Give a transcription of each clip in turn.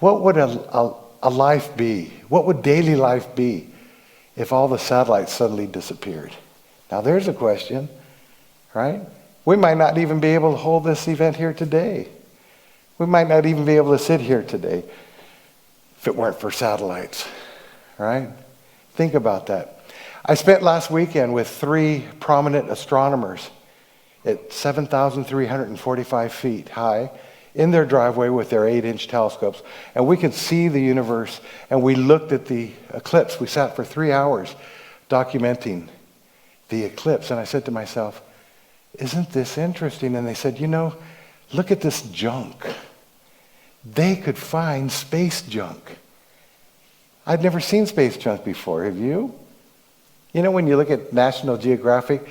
What would a life be? What would daily life be if all the satellites suddenly disappeared? Now there's a question, right? We might not even be able to hold this event here today. We might not even be able to sit here today if it weren't for satellites, right? Think about that. I spent last weekend with 3 prominent astronomers at 7,345 feet high in their driveway with their 8-inch telescopes, and we could see the universe, and we looked at the eclipse. We sat for 3 hours documenting the eclipse, and I said to myself, isn't this interesting? And they said, you know, look at this junk. They could find space junk. I'd never seen space junk before. Have you? You know, when you look at National Geographic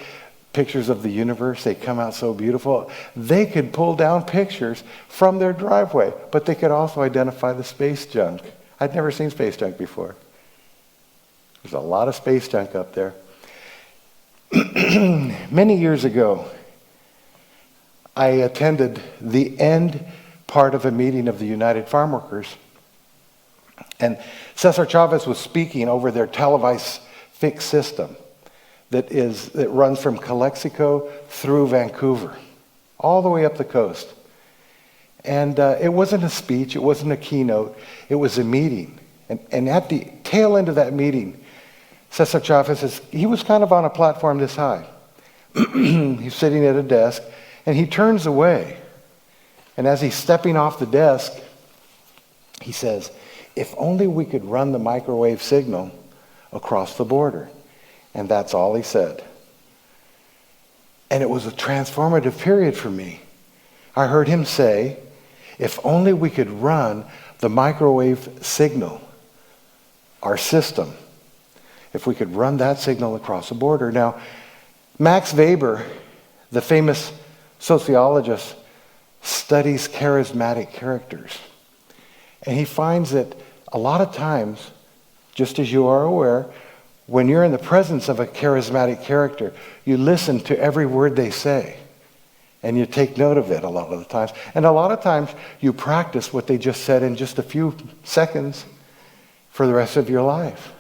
pictures of the universe, they come out so beautiful. They could pull down pictures from their driveway, but they could also identify the space junk. I'd never seen space junk before. There's a lot of space junk up there. Many years ago, I attended the end part of a meeting of the United Farm Workers, and Cesar Chavez was speaking over their televised fixed system that runs from Calexico through Vancouver, all the way up the coast. And it wasn't a speech, it wasn't a keynote, it was a meeting. And at the tail end of that meeting, Cesar Chavez, he was kind of on a platform this high. He's sitting at a desk, and he turns away. And as he's stepping off the desk, he says, if only we could run the microwave signal across the border. And that's all he said. And it was a transformative period for me. I heard him say, if only we could run the microwave signal, our system, if we could run that signal across the border. Now, Max Weber, the famous sociologist, studies charismatic characters. And he finds that a lot of times, just as you are aware, when you're in the presence of a charismatic character, you listen to every word they say. And you take note of it a lot of the times. And a lot of times, you practice what they just said in just a few seconds for the rest of your life.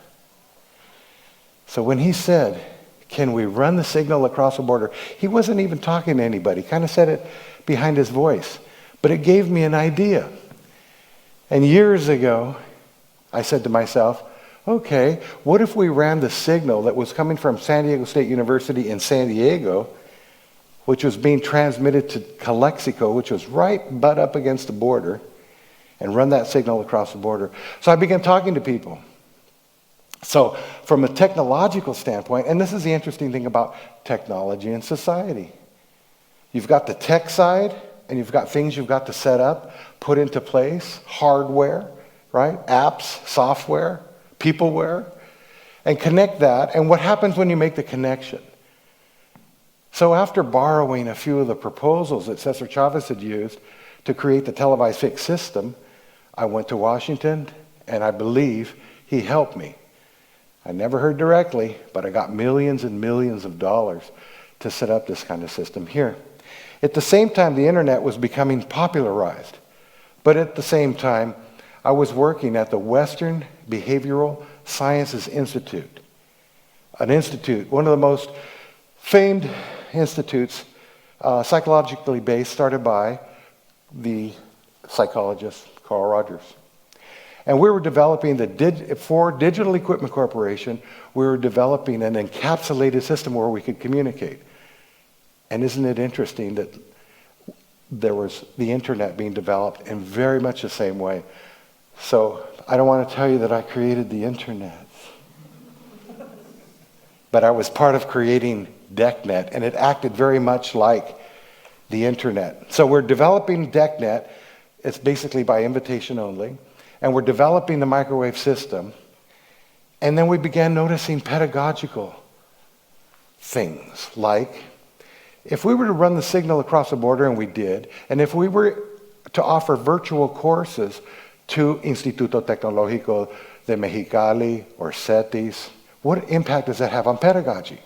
So when he said, can we run the signal across the border? He wasn't even talking to anybody. He kind of said it behind his voice. But it gave me an idea. And years ago, I said to myself, okay, what if we ran the signal that was coming from San Diego State University in San Diego, which was being transmitted to Calexico, which was right butt up against the border, and run that signal across the border. So I began talking to people. So from a technological standpoint, and this is the interesting thing about technology and society, you've got the tech side, and you've got things you've got to set up, put into place, hardware, right? Apps, software, peopleware, and connect that. And what happens when you make the connection? So after borrowing a few of the proposals that Cesar Chavez had used to create the televised fixed system, I went to Washington, and I believe he helped me. I never heard directly, but I got millions and millions of dollars to set up this kind of system here. At the same time, the internet was becoming popularized. But at the same time, I was working at the Western Behavioral Sciences Institute, an institute, one of the most famed institutes, psychologically based, started by the psychologist Carl Rogers. And we were developing for Digital Equipment Corporation, we were developing an encapsulated system where we could communicate. And isn't it interesting that there was the internet being developed in very much the same way? So I don't want to tell you that I created the internet. But I was part of creating DECnet, and it acted very much like the internet. So we're developing DECnet. It's basically by invitation only. And we're developing the microwave system. And then we began noticing pedagogical things, like if we were to run the signal across the border, and we did, and if we were to offer virtual courses to Instituto Tecnológico de Mexicali or CETIS, what impact does that have on pedagogy?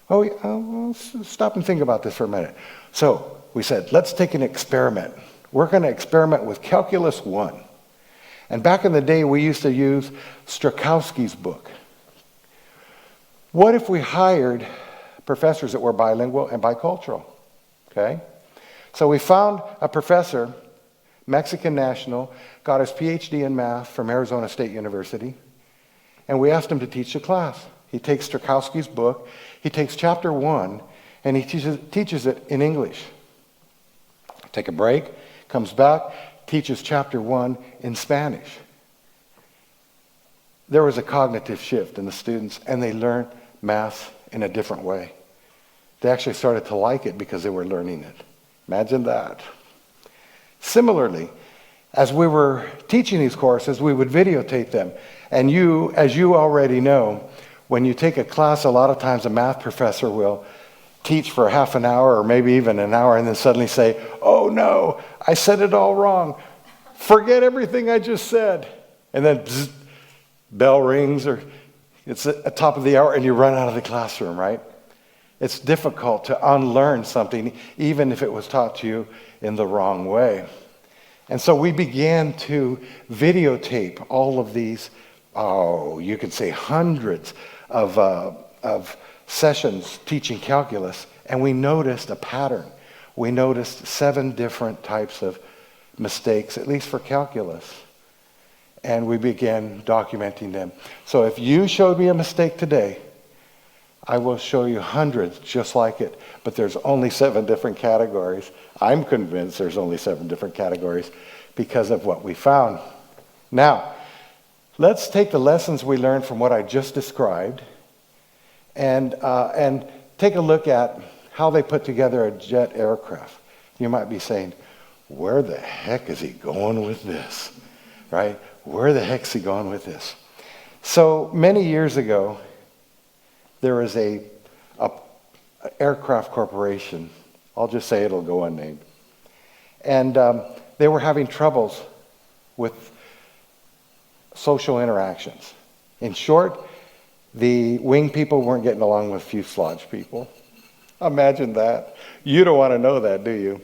Well, stop and think about this for a minute. So we said, let's take an experiment. We're going to experiment with Calculus 1. And back in the day, we used to use Strakowski's book. What if we hired professors that were bilingual and bicultural? Okay? So we found a professor, Mexican national, got his PhD in math from Arizona State University, and we asked him to teach the class. He takes Strakowski's book, he takes chapter 1, and he teaches it in English. Take a break, comes back, teaches chapter 1 in Spanish. There was a cognitive shift in the students, and they learned math in a different way. They actually started to like it because they were learning it. Imagine that. Similarly, as we were teaching these courses, we would videotape them. And you, as you already know, when you take a class, a lot of times a math professor will teach for half an hour or maybe even an hour and then suddenly say, "Oh no, I said it all wrong. Forget everything I just said." And then bzz, bell rings, or it's at the top of the hour and you run out of the classroom, right? It's difficult to unlearn something even if it was taught to you in the wrong way. And so we began to videotape all of these, you could say hundreds of sessions teaching calculus, and we noticed a pattern. We noticed 7 different types of mistakes, at least for calculus. And we began documenting them. So if you showed me a mistake today, I will show you hundreds just like it, but there's only 7 different categories. I'm convinced there's only 7 different categories because of what we found. Now, let's take the lessons we learned from what I just described and take a look at how they put together a jet aircraft. You might be saying, where the heck is he going with this? Right? Where the heck is he going with this? So many years ago, there was a aircraft corporation. I'll just say it'll go unnamed. And they were having troubles with social interactions. In short, the wing people weren't getting along with fuselage people. Imagine that. You don't want to know that, do you?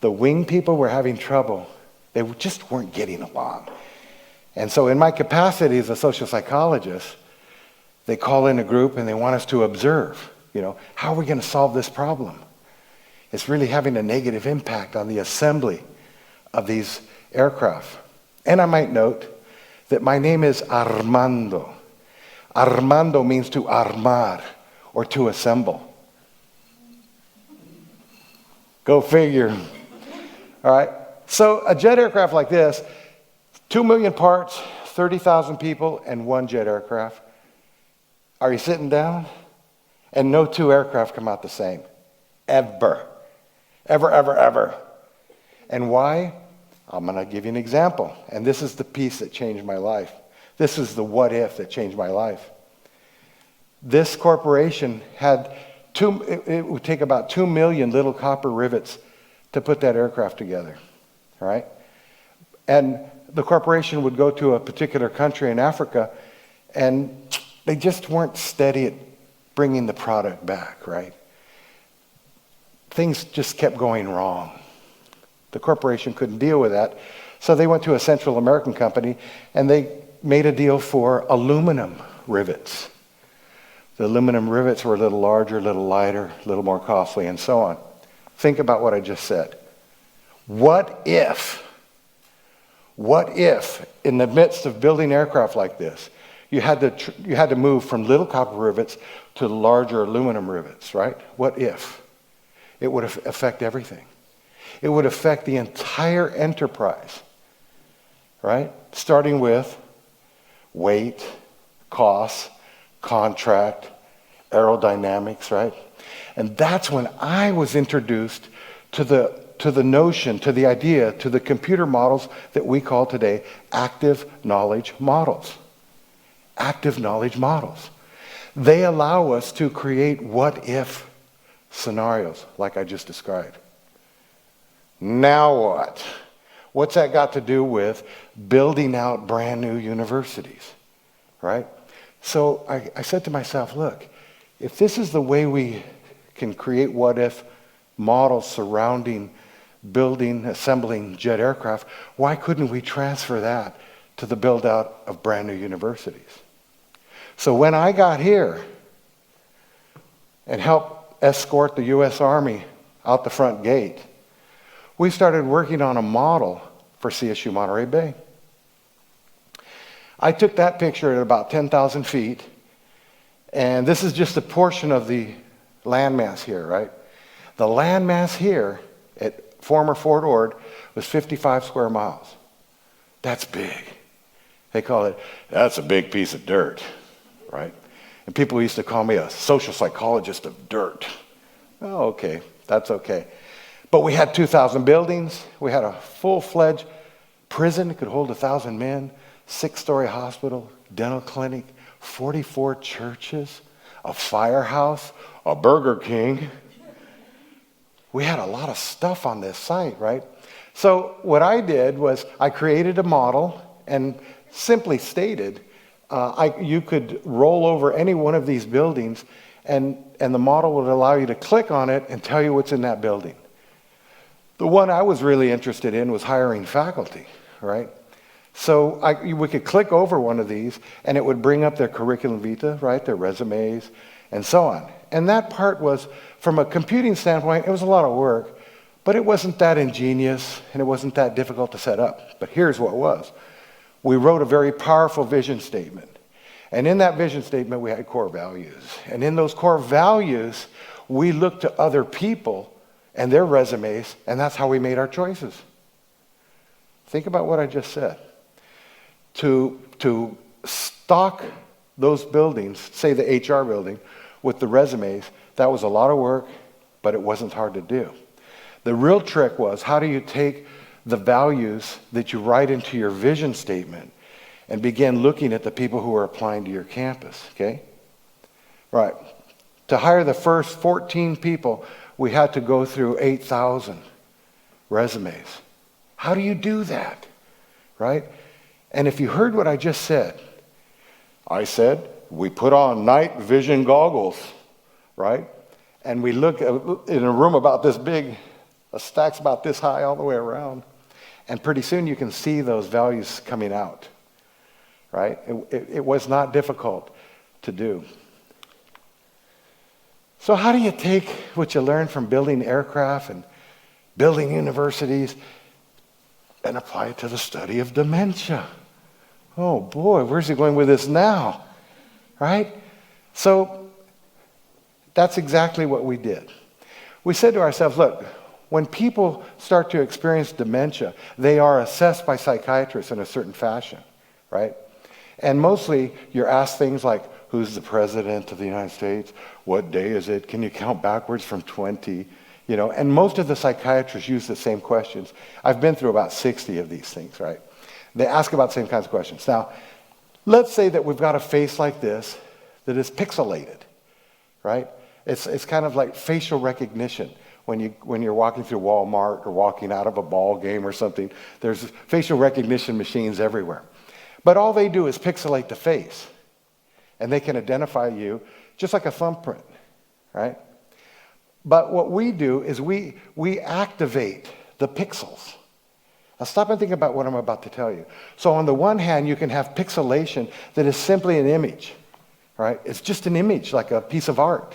The wing people were having trouble. They just weren't getting along. And so in my capacity as a social psychologist, they call in a group and they want us to observe, how are we going to solve this problem? It's really having a negative impact on the assembly of these aircraft. And I might note that my name is Armando. Armando means to armar, or to assemble. Go figure. All right. So a jet aircraft like this, 2 million parts, 30,000 people, and 1 jet aircraft. Are you sitting down? And no 2 aircraft come out the same. Ever. Ever, ever, ever. And why? I'm going to give you an example. And this is the piece that changed my life. This is the what if that changed my life. This corporation had it would take about 2 million little copper rivets to put that aircraft together. All right? And the corporation would go to a particular country in Africa, and they just weren't steady at bringing the product back, right? Things just kept going wrong. The corporation couldn't deal with that, so they went to a Central American company, and they made a deal for aluminum rivets. The aluminum rivets were a little larger, a little lighter, a little more costly, and so on. Think about what I just said. What if, in the midst of building aircraft like this, you had to move from little copper rivets to larger aluminum rivets, right? What if? It would affect everything. It would affect the entire enterprise, right? Starting with weight, cost, contract, aerodynamics, right? And that's when I was introduced to the notion, to the idea, to the computer models that we call today active knowledge models. Active knowledge models. They allow us to create what-if scenarios like I just described. Now what? What's that got to do with building out brand new universities, right? So I said to myself, look, if this is the way we can create what-if models surrounding building, assembling jet aircraft, why couldn't we transfer that to the build out of brand new universities. So when I got here and helped escort the U.S. Army out the front gate, we started working on a model for CSU Monterey Bay. I took that picture at about 10,000 feet, and this is just a portion of the landmass here, right? The landmass here at former Fort Ord was 55 square miles. That's big. They call it, that's a big piece of dirt, right? And people used to call me a social psychologist of dirt. Oh, okay, that's okay. But we had 2,000 buildings. We had a full-fledged prison that could hold 1,000 men, 6-story hospital, dental clinic, 44 churches, a firehouse, a Burger King. We had a lot of stuff on this site, right? So what I did was I created a model and simply stated you could roll over any one of these buildings and the model would allow you to click on it and tell you what's in that building. The one I was really interested in was hiring faculty, right? So we could click over one of these and it would bring up their curriculum vitae, right, their resumes, and so on. And that part was, from a computing standpoint, it was a lot of work, but it wasn't that ingenious and it wasn't that difficult to set up. But here's what it was. We wrote a very powerful vision statement. And in that vision statement, we had core values. And in those core values, we looked to other people and their resumes, and that's how we made our choices. Think about what I just said. To stock those buildings, say the HR building, with the resumes, that was a lot of work, but it wasn't hard to do. The real trick was, how do you take the values that you write into your vision statement and begin looking at the people who are applying to your campus, okay? Right. To hire the first 14 people, we had to go through 8,000 resumes. How do you do that, right? And if you heard what I just said, I said, we put on night vision goggles, right? And we look in a room about this big, stacks about this high all the way around. And pretty soon you can see those values coming out, right? It was not difficult to do. So how do you take what you learned from building aircraft and building universities and apply it to the study of dementia? Oh boy, where's he going with this now? Right? So that's exactly what we did. We said to ourselves, look, when people start to experience dementia, they are assessed by psychiatrists in a certain fashion, right? And mostly you're asked things like, who's the president of the United States? What day is it? Can you count backwards from 20? You know, and most of the psychiatrists use the same questions. I've been through about 60 of these things, right? They ask about the same kinds of questions. Now, let's say that we've got a face like this that is pixelated, right? It's kind of like facial recognition. When you're walking through Walmart or walking out of a ball game or something, there's facial recognition machines everywhere. But all they do is pixelate the face. And they can identify you just like a thumbprint, right? But what we do is we activate the pixels. Now stop and think about what I'm about to tell you. So on the one hand, you can have pixelation that is simply an image, right? It's just an image, like a piece of art.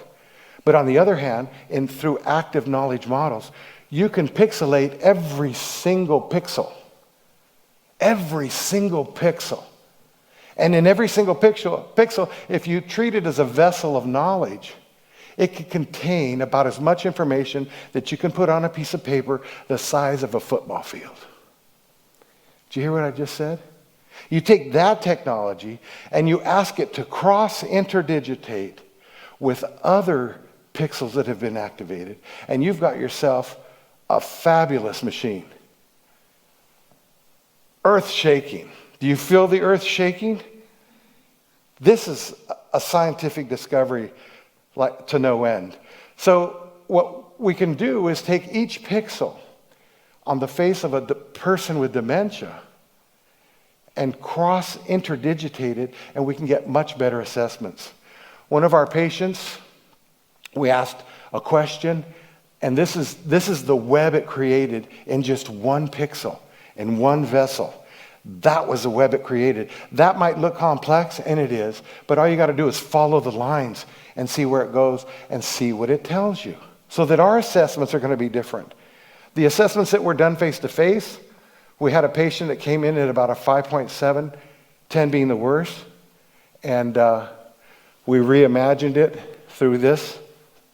But on the other hand, through active knowledge models, you can pixelate every single pixel. Every single pixel. And in every single pixel, if you treat it as a vessel of knowledge, it can contain about as much information that you can put on a piece of paper the size of a football field. Did you hear what I just said? You take that technology and you ask it to cross-interdigitate with other pixels that have been activated, and you've got yourself a fabulous machine. Earth shaking. Do you feel the earth shaking? This is a scientific discovery like to no end. So what we can do is take each pixel on the face of a person with dementia and cross-interdigitate it, and we can get much better assessments. One of our patients, we asked a question, and this is the web it created in just one pixel, in one vessel. That was the web it created. That might look complex, and it is, but all you got to do is follow the lines and see where it goes and see what it tells you. So that our assessments are going to be different. The assessments that were done face-to-face, we had a patient that came in at about a 5.7, 10 being the worst, and we reimagined it through this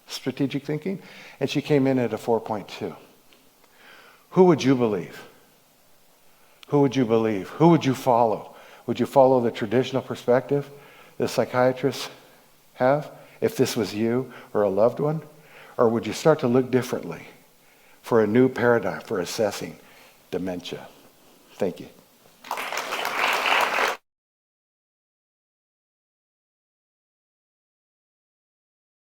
strategic thinking, and she came in at a 4.2. Who would you believe? Who would you believe? Who would you follow? Would you follow the traditional perspective that psychiatrists have, if this was you or a loved one? Or would you start to look differently for a new paradigm for assessing dementia? Thank you.